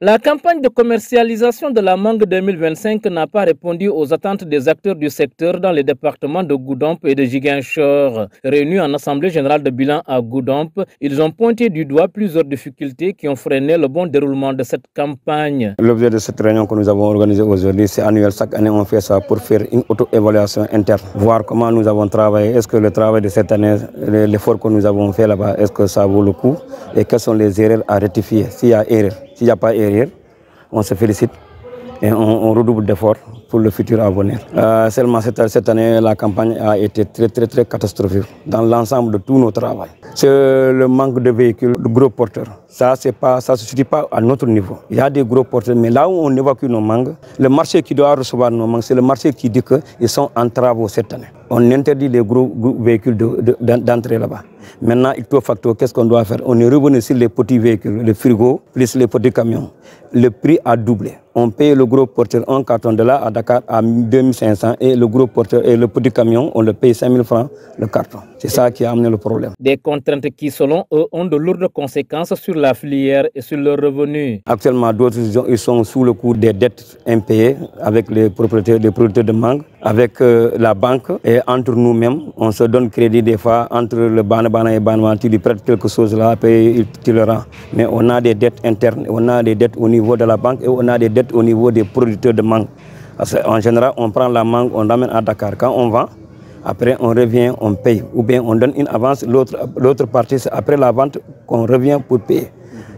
La campagne de commercialisation de la mangue 2025 n'a pas répondu aux attentes des acteurs du secteur dans les départements de Goudomp et de Ziguinchor. Réunis en assemblée générale de bilan à Goudomp, ils ont pointé du doigt plusieurs difficultés qui ont freiné le bon déroulement de cette campagne. L'objet de cette réunion que nous avons organisée aujourd'hui, c'est annuel. Chaque année, on fait ça pour faire une auto-évaluation interne, voir comment nous avons travaillé. Est-ce que le travail de cette année, l'effort que nous avons fait là-bas, est-ce que ça vaut le coup et quelles sont les erreurs à rectifier s'il y a erreur. S'il n'y a pas erreur, on se félicite et on redouble d'efforts pour le futur à venir. Seulement cette année, la campagne a été très catastrophique dans l'ensemble de tout nos travaux. C'est le manque de véhicules, de gros porteurs. Ça ne se situe pas à notre niveau. Il y a des gros porteurs, mais là où on évacue nos mangues, le marché qui doit recevoir nos mangues, c'est le marché qui dit qu'ils sont en travaux cette année. On interdit les gros véhicules d'entrer là-bas. Maintenant, ipso facto, qu'est-ce qu'on doit faire? On est revenu sur les petits véhicules, les frigos, plus les petits camions. Le prix a doublé. On paye le gros porteur un carton de là à Dakar à 2500 et le gros porteur et le petit camion, on le paye 5000 francs le carton. C'est ça qui a amené le problème. Des contraintes qui, selon eux, ont de lourdes conséquences sur la filière et sur leurs revenus. Actuellement, d'autres ils sont sous le coup des dettes impayées avec les propriétaires de mangue, avec la banque et entre nous-mêmes. On se donne crédit des fois entre le Bana et Banwan, tu lui prêtes quelque chose là, paye, tu le rends. Mais on a des dettes internes, on a des dettes au niveau de la banque et on a des dettes au niveau des producteurs de mangue. En général, on prend la mangue, on l'amène à Dakar. Quand on vend, après on revient, on paye. Ou bien on donne une avance, l'autre partie, c'est après la vente qu'on revient pour payer.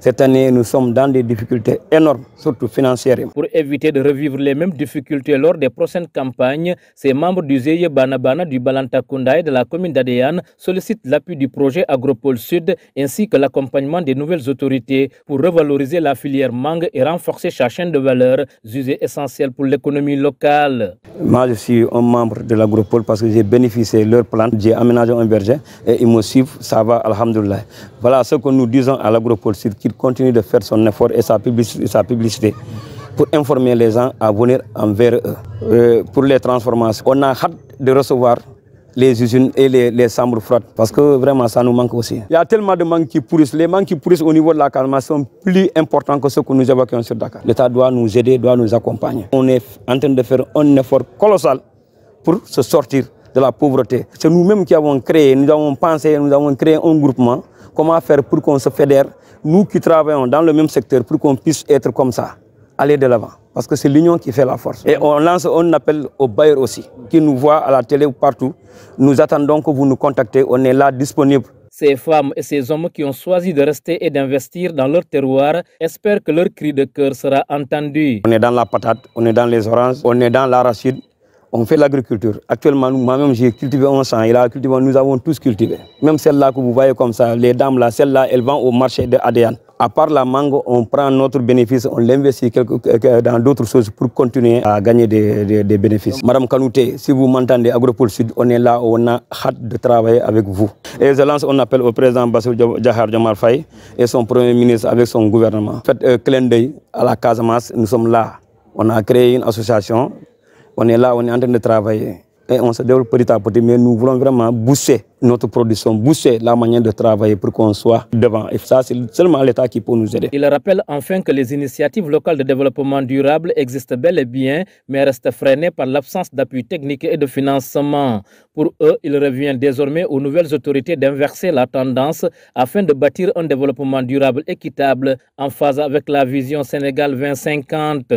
Cette année, nous sommes dans des difficultés énormes, surtout financières. Pour éviter de revivre les mêmes difficultés lors des prochaines campagnes, ces membres du GIE Banabana du Balantakunda et de la commune d'Adéane sollicitent l'appui du projet Agropole Sud ainsi que l'accompagnement des nouvelles autorités pour revaloriser la filière mangue et renforcer sa chaîne de valeur, jugée essentielle pour l'économie locale. Moi, je suis un membre de l'Agropole parce que j'ai bénéficié de leur plante. J'ai aménagé un verger et ils me suivent, ça va, alhamdoulilah. Voilà ce que nous disons à l'Agropole Sud, qu'il continue de faire son effort et sa publicité pour informer les gens à venir envers eux. Pour les transformations, on a hâte de recevoir les usines et les chambres froides parce que vraiment ça nous manque aussi. Il y a tellement de mangues qui pourrissent. Les mangues qui pourrissent au niveau de la Casamance sont plus importants que ceux que nous évoquons sur Dakar. L'État doit nous aider, doit nous accompagner. On est en train de faire un effort colossal pour se sortir de la pauvreté. C'est nous-mêmes qui avons créé, nous avons pensé, nous avons créé un groupement. Comment faire pour qu'on se fédère, nous qui travaillons dans le même secteur, pour qu'on puisse être comme ça, aller de l'avant. Parce que c'est l'union qui fait la force. Et on lance un appel aux bailleurs aussi, qui nous voient à la télé ou partout. Nous attendons que vous nous contactez, on est là disponible. Ces femmes et ces hommes qui ont choisi de rester et d'investir dans leur terroir espèrent que leur cri de cœur sera entendu. On est dans la patate, on est dans les oranges, on est dans l'arachide. On fait l'agriculture. Actuellement, moi-même, j'ai cultivé un champ. Nous avons tous cultivé. Même celle-là que vous voyez comme ça, les dames là, celle-là, elles vendent au marché de Adéane. À part la mangue, on prend notre bénéfice, on l'investit dans d'autres choses pour continuer à gagner des bénéfices. Madame Kanouté, si vous m'entendez, Agropole Sud, on est là, on a hâte de travailler avec vous. Et je lance un appel au président Bassirou Diomaye Diakhar Faye et son premier ministre avec son gouvernement. Faites clin d'œil à la Casamance, nous sommes là. On a créé une association. On est là, on est en train de travailler et on se développe petit à petit, mais nous voulons vraiment booster notre production, booster la manière de travailler pour qu'on soit devant. Et ça, c'est seulement l'État qui peut nous aider. Il rappelle enfin que les initiatives locales de développement durable existent bel et bien, mais restent freinées par l'absence d'appui technique et de financement. Pour eux, il revient désormais aux nouvelles autorités d'inverser la tendance afin de bâtir un développement durable équitable en phase avec la vision Sénégal 2050.